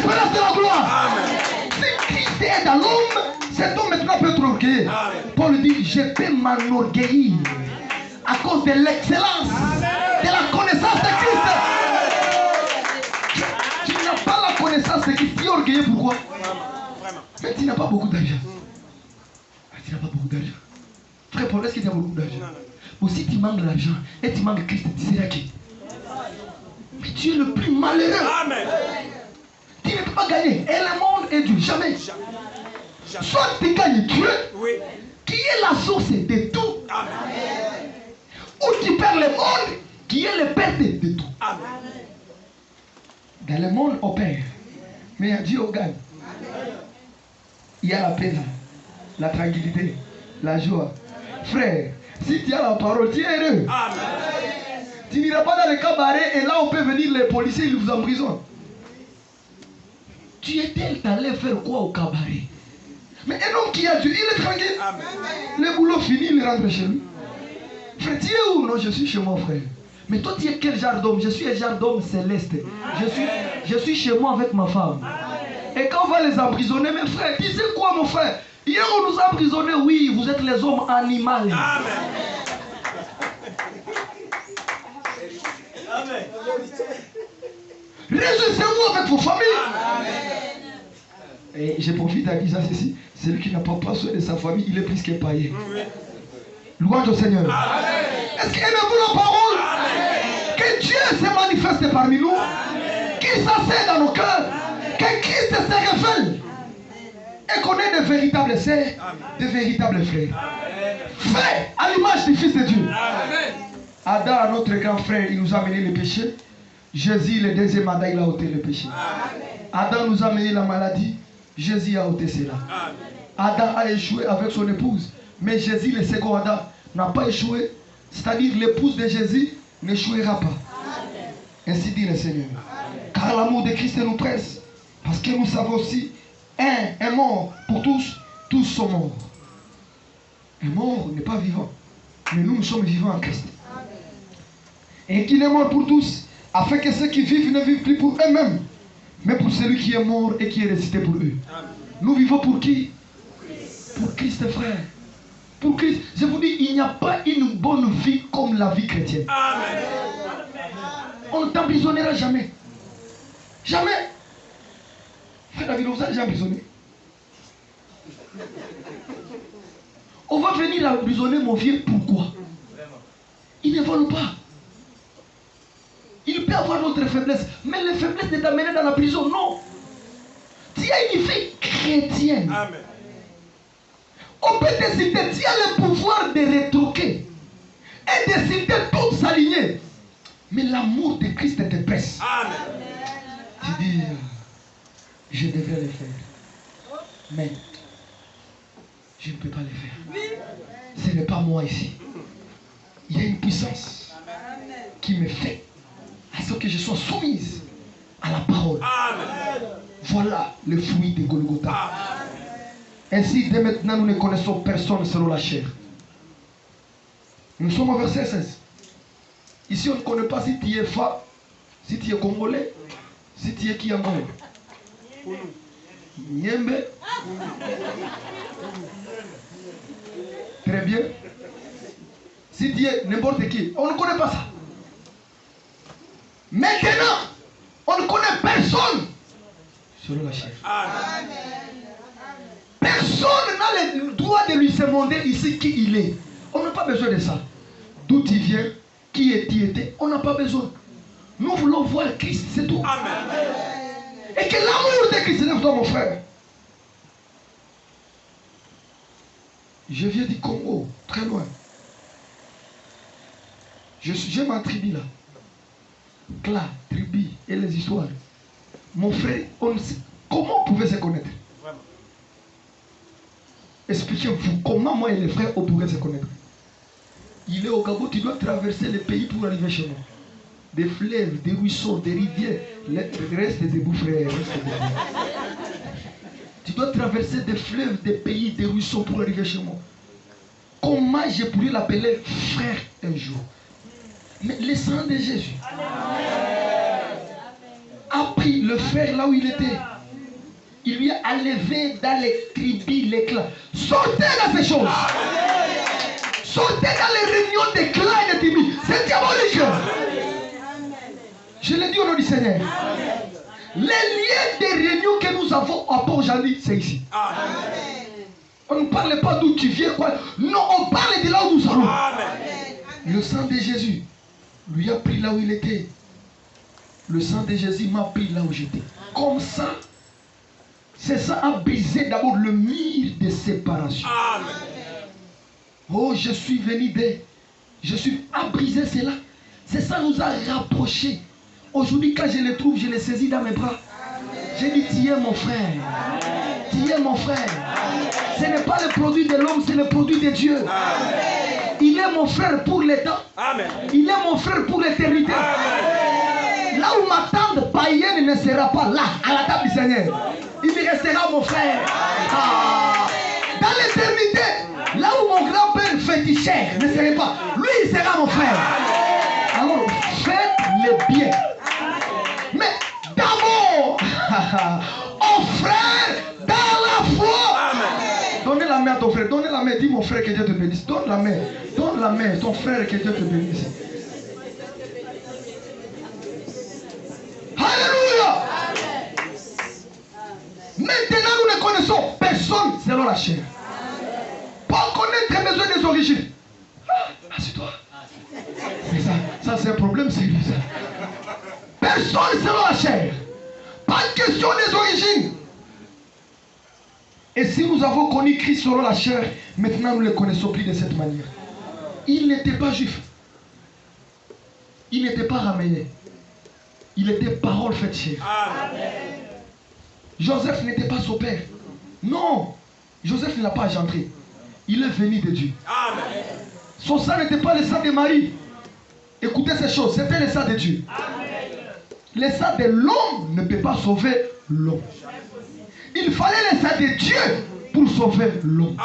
l'espérance de la gloire. Si Christ est dans l'homme, cet homme maintenant peut être orgueilleux. Paul dit, je peux m'enorgueillir à cause de l'excellence, de la connaissance de Christ. Tu n'as pas la connaissance de Christ, tu es orgueilleux, pourquoi? Mais tu n'as pas beaucoup d'argent. Tu n'as pas beaucoup d'argent. Frère Paul, est-ce que tu as beaucoup d'argent? Ou si tu manques l'argent et tu manques Christ, tu seras qui? Mais tu es le plus malheureux. Amen. Tu ne peux pas gagner. Et le monde est Dieu. Jamais. Soit tu gagnes Dieu, qui est la source de tout. Amen. Ou tu perds le monde, qui est le père de tout. Amen. Dans le monde, on perd. Mais à Dieu, on gagne. Il y a la paix là, la tranquillité, la joie. Frère, si tu as la parole, tu es heureux. Amen. Tu n'iras pas dans le cabaret et là on peut venir les policiers, ils vous emprisonnent. Tu es-tu allé faire quoi au cabaret? Mais un homme qui a Dieu, il est tranquille. Amen. Le boulot fini, il rentre chez lui. Frère, tu es où? Non, je suis chez moi, frère. Mais toi, tu es quel genre d'homme? Je suis un genre d'homme céleste. Je suis chez moi avec ma femme. Et quand on va les emprisonner, mes frères, tu sais quoi, mon frère? Hier, on nous a emprisonnés, oui, vous êtes les hommes animaux. Amen. Amen. Réjouissez-vous avec vos familles. Amen. Et je profite à dire ça ceci. Celui qui n'a pas soin de sa famille, il est plus que païen. Louange au Seigneur. Est-ce qu'aimez-vous la parole? Amen. Que Dieu se manifeste parmi nous. Qu'il s'asseye dans nos cœurs. Que Christ se révèle. Et qu'on ait de véritables sœurs, de véritables frères. Frères à l'image du Fils de Dieu. Amen. Adam, notre grand frère, il nous a amené le péché. Jésus, le deuxième Adam, il a ôté le péché. Amen. Adam nous a amené la maladie. Jésus a ôté cela. Amen. Adam a échoué avec son épouse. Mais Jésus, le second Adam, n'a pas échoué. C'est-à-dire l'épouse de Jésus n'échouera pas. Amen. Ainsi dit le Seigneur. Amen. Car l'amour de Christ nous presse. Parce que nous savons aussi, un est mort pour tous, tous sont morts. Un mort n'est pas vivant. Mais nous sommes vivants en Christ. Amen. Et qu'il est mort pour tous, afin que ceux qui vivent ne vivent plus pour eux-mêmes, mais pour celui qui est mort et qui est ressuscité pour eux. Amen. Nous vivons pour qui? Pour Christ, frère. Pour Christ. Je vous dis, il n'y a pas une bonne vie comme la vie chrétienne. Amen. On ne t'emprisonnera jamais. Jamais. Frère David, on vous a déjà emprisonné. On va venir emprisonner mon vieux, pourquoi? Il ne vole pas. Il peut avoir notre faiblesse, mais la faiblesse ne t'amène dans la prison, non. Tu as une vie chrétienne. Amen. On peut décider, tu as le pouvoir de rétroquer et décider tout s'aligner. Mais l'amour de Christ te presse. Amen. Tu dis, je devrais le faire. Mais je ne peux pas le faire. Ce n'est pas moi ici. Il y a une puissance qui me fait à ce que je sois soumise à la parole. Amen. Voilà le fruit de Golgotha. Amen. Ainsi, dès maintenant, nous ne connaissons personne selon la chair. Nous sommes au verset 16. Ici, on ne connaît pas si tu es Fa, si tu es Congolais, si tu es Kiangol. Niembe. Très bien. Si tu es n'importe qui, on ne connaît pas ça. Maintenant, on ne connaît personne selon la chair. Amen. Personne n'a le droit de lui se demander ici qui il est. On n'a pas besoin de ça. D'où tu viens, qui était, on n'a pas besoin. Nous voulons voir Christ, c'est tout. Amen. Et que l'amour de Christ lève toi, mon frère. Je viens du Congo, très loin. J'ai ma tribu là. Cla, tribu et les histoires. Mon frère, comment on pouvait se connaître? Expliquez-vous comment moi et les frères on pourrait se connaître. Il est au Gabon, tu dois traverser le pays pour arriver chez moi. Des fleuves, des ruisseaux, des rivières. Reste debout, frère. Reste debout. Tu dois traverser des fleuves, des pays, des ruisseaux pour arriver chez moi. Comment je pourrais l'appeler frère un jour? Mais le sang de Jésus a pris le frère là où il était Il lui a enlevé dans les tribus les clans. Sortez dans ces choses. Sortez dans les réunions des clans et des tribus. C'est diabolique. Je l'ai dit au nom du Seigneur. Les liens des réunions que nous avons à Port-Jali, c'est ici. On ne parle pas d'où tu viens, quoi. Non, on parle de là où nous allons. Le sang de Jésus lui a pris là où il était. Le sang de Jésus m'a pris là où j'étais. Comme ça, c'est ça a brisé d'abord le mur de séparation. Oh, je suis venu à briser cela. C'est ça nous a rapprochés. Aujourd'hui, quand je le trouve, je le saisis dans mes bras. J'ai dit, tu es mon frère. Tu es mon frère. Ce n'est pas le produit de l'homme, c'est le produit de Dieu. Il est mon frère pour les temps. Il est mon frère pour l'éternité. Là où ma tante païenne ne sera pas là, à la table du Seigneur, il restera mon frère. Dans l'éternité, là où mon grand-père féticheur ne serait pas, lui il sera mon frère. Alors faites le bien. Mais d'abord, au frère dans la foi. Donnez la main à ton frère. Donnez la main. Dis mon frère que Dieu te bénisse. Donne la main. Donne la main. Ton frère que Dieu te bénisse. Alléluia. Maintenant nous ne connaissons personne selon la chair. Pas connaître les besoins des origines. Assieds-toi. Mais ça c'est un problème sérieux. Personne selon la chair. Pas de question des origines. Et si nous avons connu Christ selon la chair, maintenant nous ne le connaissons plus de cette manière. Il n'était pas juif. Il n'était pas ramené. Il était parole faite chair. Joseph n'était pas son père. Non. Joseph ne l'a pas engendré. Il est venu de Dieu. Son sang n'était pas le sang de Marie. Écoutez ces choses. C'était le sang de Dieu. Le sang de l'homme ne peut pas sauver l'homme. Il fallait le sang de Dieu pour sauver l'homme.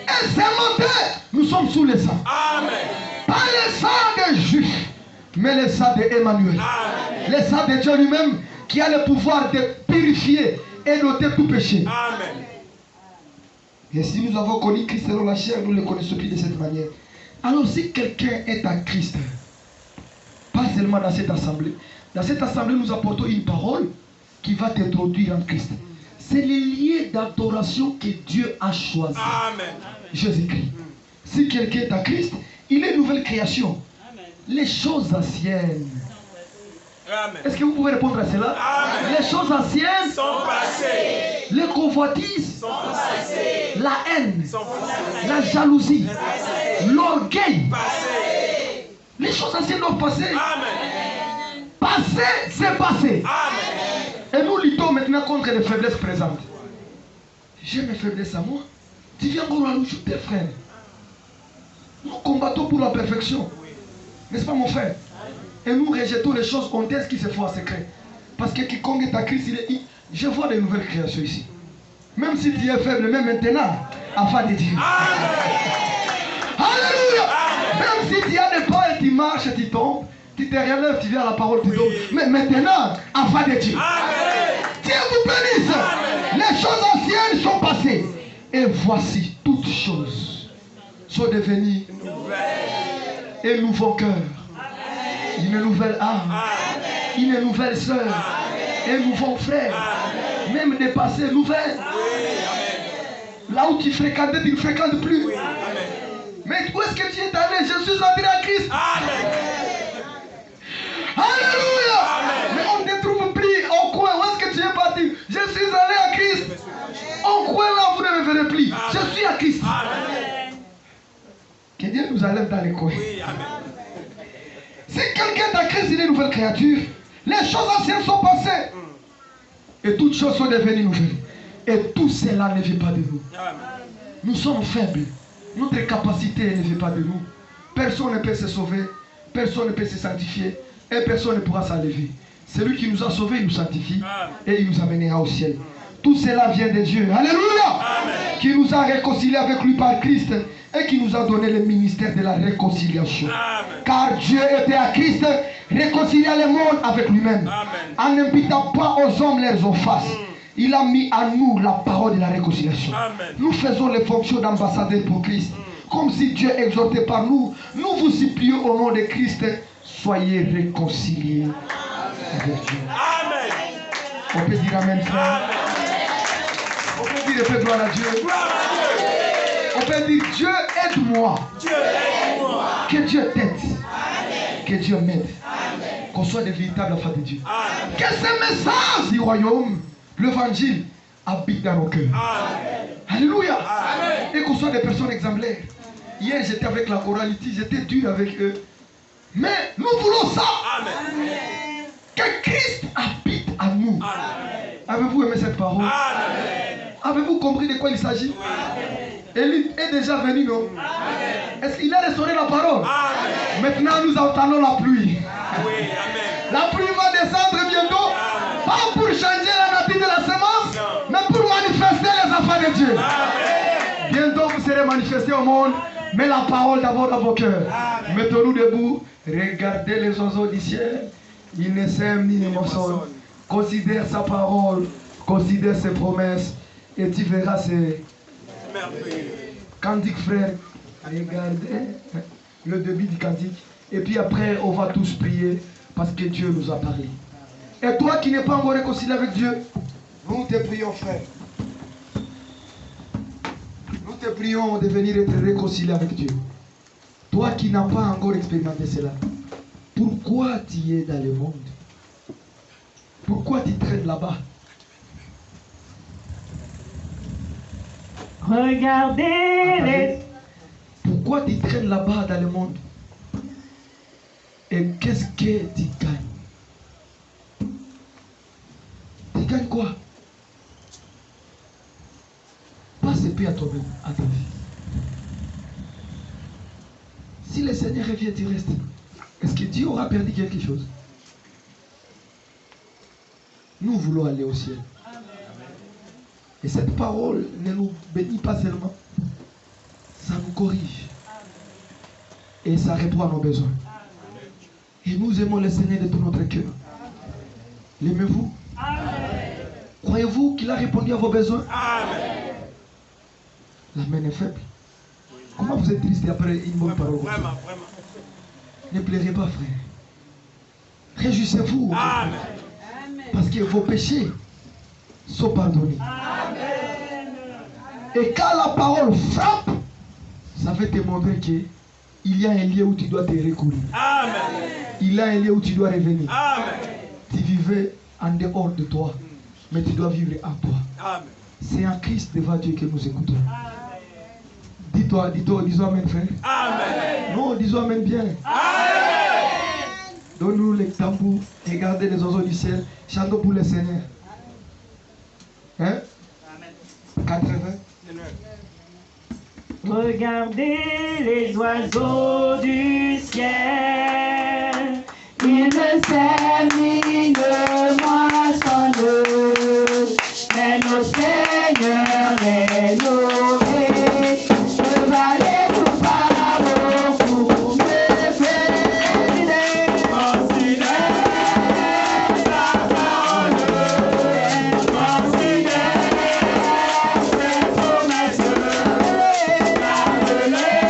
Et seulement nous sommes sous le sang. Pas le sang des Juifs, mais le sang d'Emmanuel. Le sang de Dieu lui-même qui a le pouvoir de purifier et d'ôter tout péché. Et si nous avons connu Christ selon la chair, nous ne le connaissons plus de cette manière. Alors si quelqu'un est à Christ, pas seulement dans cette assemblée nous apportons une parole qui va t'introduire en Christ. C'est le lieu d'adoration que Dieu a choisi. Jésus-Christ. Si quelqu'un est à Christ, il est une nouvelle création. Les choses anciennes. Est-ce que vous pouvez répondre à cela? Les choses anciennes sont passées. Les convoitises sont passées. La haine, la jalousie, l'orgueil. Les choses anciennes doivent passer. Passé, c'est passé. Et nous luttons maintenant contre les faiblesses présentes. J'ai mes faiblesses à moi. Tu viens encore rajouter, frère. Nous combattons pour la perfection. N'est-ce pas, mon frère? Et nous rejetons les choses honteuses qui se font en secret. Parce que quiconque est à Christ, je vois des nouvelles créations ici. Même si tu es faible, même maintenant, afin de Dieu. Alléluia. Même si tu as des pas et tu marches et tu tombes, tu te relèves, tu viens à la parole, tu tombes. Mais maintenant, afin de Dieu. Dieu vous bénisse. Les choses anciennes sont passées. Et voici, toutes choses sont devenues un nouveau cœur. Une nouvelle âme, une nouvelle soeur, un nouveau frère, même des passés nouvelles. Là où tu fréquentais, tu ne fréquentes plus. Mais où est-ce que tu es allé? Je suis entré à Christ. Alléluia. Mais on ne te trouve plus au coin. Où est-ce que tu es parti? Je suis allé à Christ. Au coin là, vous ne me verrez plus. Je suis à Christ. Que Dieu nous enlève dans les coins. Si quelqu'un est à Christ, il est une nouvelle créature. Les choses anciennes sont passées. Et toutes choses sont devenues nouvelles. Et tout cela ne vient pas de nous. Nous sommes faibles. Notre capacité ne vient pas de nous. Personne ne peut se sauver. Personne ne peut se sanctifier. Et personne ne pourra s'enlever. Celui qui nous a sauvés, il nous sanctifie. Et il nous amènera au ciel. Tout cela vient de Dieu. Alléluia. Qui nous a réconciliés avec lui par Christ. Et qui nous a donné le ministère de la réconciliation. Car Dieu était à Christ, réconciliant le monde avec lui-même, en n'imputant pas aux hommes leurs offenses. il a mis à nous la parole de la réconciliation. Amen. Nous faisons les fonctions d'ambassadeurs pour Christ. Comme si Dieu exhortait par nous. Nous vous supplions au nom de Christ, soyez réconciliés avec Dieu. Amen. On peut dire Amen, frère. On peut dire fais gloire à Dieu. On peut dire Dieu aide-moi. Dieu aide-moi. Que Dieu t'aide. Que Dieu m'aide. Qu'on soit des véritables enfants de Dieu. Amen. Que ce message du royaume, l'évangile, habite dans nos cœurs. Amen. Alléluia. Amen. Et qu'on soit des personnes exemplaires. Hier, j'étais avec la choralité, j'étais dur avec eux. Mais nous voulons ça. Amen. Que Christ habite à nous. Amen. Avez-vous aimé cette parole? Amen. Avez-vous compris de quoi il s'agit? Élie est déjà venu, non? Est-ce qu'il a restauré la parole? Amen. Maintenant, nous entendons la pluie. Oui, amen. La pluie va descendre bientôt. Pas pour changer la nature de la semence, mais pour manifester les enfants de Dieu. Amen. Bientôt, vous serez manifestés au monde. Mais la parole d'abord dans vos cœurs. Mettons-nous debout. Regardez les oiseaux du ciel. Ils ne sèment ni ne moissonnent. Considère sa parole. Considère ses promesses. Et tu verras ces cantiques, frère. Regardez le début du cantique. Et puis après, on va tous prier parce que Dieu nous a parlé. Et toi qui n'es pas encore réconcilié avec Dieu, nous te prions, frère. Nous te prions de venir être réconcilié avec Dieu. Toi qui n'as pas encore expérimenté cela, pourquoi tu es dans le monde? Pourquoi tu traînes là-bas? Regardez les... Pourquoi tu traînes là-bas dans le monde? Et qu'est-ce que tu gagnes? Tu gagnes quoi? Passe paix à toi-même, à ta vie. Si le Seigneur revient, tu restes. Est-ce que Dieu aura perdu quelque chose? Nous voulons aller au ciel. Et cette parole ne nous bénit pas seulement. Ça nous corrige. Et ça répond à nos besoins. Et nous aimons le Seigneur de tout notre cœur. L'aimez-vous? Croyez-vous qu'il a répondu à vos besoins? Amen. La main est faible. Comment vous êtes triste après une bonne parole comme ça? Vraiment, vraiment. Ne pleurez pas, frère. Réjouissez-vous. Amen. Parce que vos péchés sont pardonnés. Et quand la parole frappe, ça va te montrer qu'il y a un lieu où tu dois te recourir. Amen. Il y a un lieu où tu dois revenir. Amen. Tu vivais en dehors de toi, mais tu dois vivre en toi. Amen. C'est en Christ devant Dieu que nous écoutons. Dis-toi, disons Amen, frère. Amen. Non, disons Amen bien. Amen. Donne-nous les tambours, regardez les oiseaux du ciel, chantons pour le Seigneur. Hein? 80. Regardez les oiseaux du ciel. Ils ne sèment ni ne moissonnent, mais nos seigneurs les nourrissent. Ne valez-vous pas beaucoup me féliciter? Considère sa parole, considère ses promesses. Amen.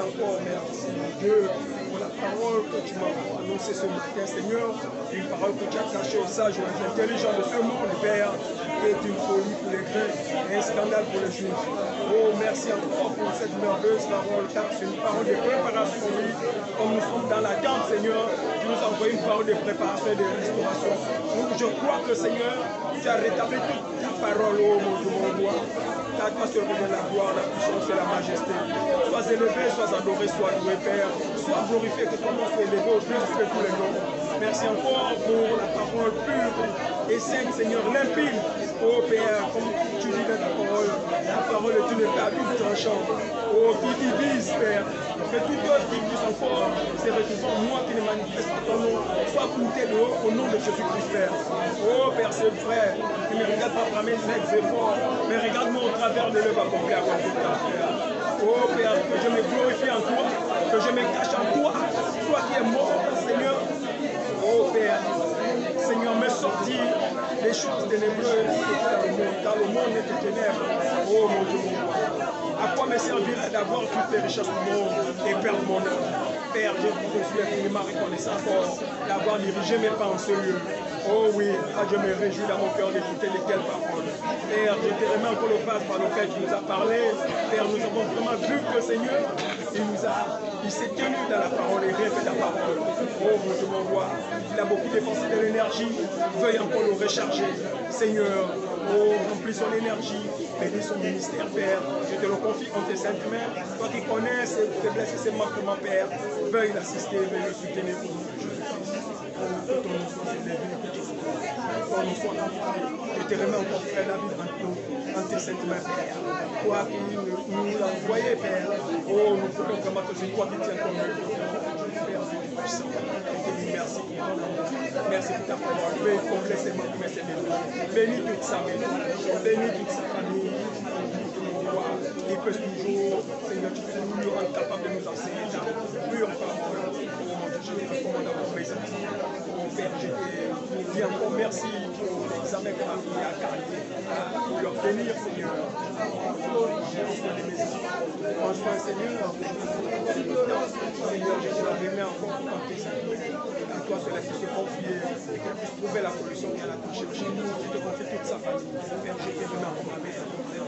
encore, merci Dieu, pour la parole que tu m'as annoncée ce matin, Seigneur. Une parole que tu as cachée aux sages, aux intelligents de ce monde, Père, qui est une folie pour les Grecs et un scandale pour les Juifs. Oh, merci encore pour cette merveilleuse parole, car c'est une parole de préparation, oui. Comme nous sommes dans l'attente, Seigneur, tu nous as envoyé une parole de préparation et de restauration. Donc, je crois que, Seigneur, tu as rétabli toute ta parole, oh mon Dieu, mon roi. À toi se remet la gloire, la puissance et la majesté. Sois élevé, sois adoré, sois loué, Père. Sois glorifié, que ton nom soit élevé au-dessus de tous les noms. Merci encore pour la parole pure et sainte, Seigneur, limpide. Oh Père, comme tu dis dans ta parole est une épée à double tranchant. Oh, qui divise, Père. Que toute œuvre qui puisse encore se retrouver en moi qui ne manifeste pas ton nom, soit goûté dehors au nom de Jésus-Christ, Père. Oh Père, c'est vrai, ne me regarde pas par mes efforts, mais regarde-moi au travers de l'œuvre accomplie à Golgotha, Père. Oh Père, que je me glorifie en toi, que je me cache en toi, toi qui es mort, Seigneur. Oh Père, Seigneur, me sortir des choses ténébreuses dans le monde des ténèbres. Oh mon Dieu, mon roi. À quoi me servirait d'avoir toutes les richesses du monde et perdre mon âme? Père, je suis infiniment reconnaissant d'avoir dirigé mes pas en ce lieu. Oh oui, je me réjouis dans mon cœur d'écouter les telles paroles. Père, je te remets encore le pas par lequel tu nous as parlé. Père, nous avons vraiment vu que le Seigneur, il s'est tenu dans la parole et répète la parole. Oh mon Dieu, mon roi, il a beaucoup dépensé de l'énergie. Veuille encore le recharger. Seigneur, oh, remplis son énergie. Bénis son ministère, Père. Je te le confie en tes saintes mains. Toi qui connais ses faiblesses et ses manquements, Père, veuille l'assister, veuille le soutenir au nom de Jésus-Christ. Que ton nom soit élevé, que ton nom soit glorifié. Je te remets encore, Frère David, en tes saintes mains, Père. Toi qui nous l'as envoyé, Père. Oh, nous pouvons vraiment que c'est toi qui tiens ton œuvre. Père, c'est puissant. Je te dis merci pour ton amour. Merci pour ta parole. Veuille combler ses manquements et ses besoins. Bénis toute sa maison. Bénis toute sa famille. Il peut toujours, Seigneur, tu peux nous rendre capable de nous enseigner ta pure parole. Oh mon Dieu, je te recommande à mon présence. Oh Père, je te dis encore merci pour l'examen que ma fille a carré, pour l'obtenir, Seigneur. Prends soin des maisons. Prends soin, Seigneur. Seigneur, je te la remets encore pour tes saints. À toi, cela qui se confie et qu'elle puisse trouver la solution qu'elle a cherchée. Je te confie toute sa famille. Père, je te remets encore ma mère.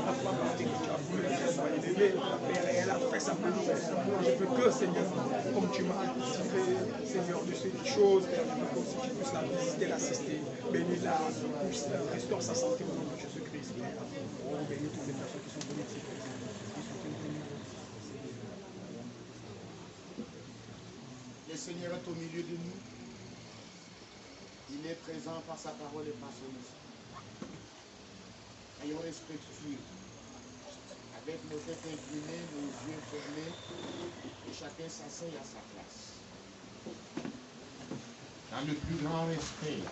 La foi partie que tu as voulu qu'elle soit élevée, Père, et elle a fait sa plus belle. Je veux que, Seigneur, comme tu m'as anticipé, Seigneur, de ces choses, Père, je veux aussi que tu puisses la visiter, l'assister. Bénis-la, restaure sa santé au nom de Jésus-Christ, Père. Oh, bénis toutes les personnes qui sont venues ici. Le Seigneur est au milieu de nous. Il est présent par sa parole et par son esprit. Ayons l'esprit pur, avec nos têtes inclinées, nos yeux fermés, et chacun s'asseye à sa place. Dans le plus grand respect,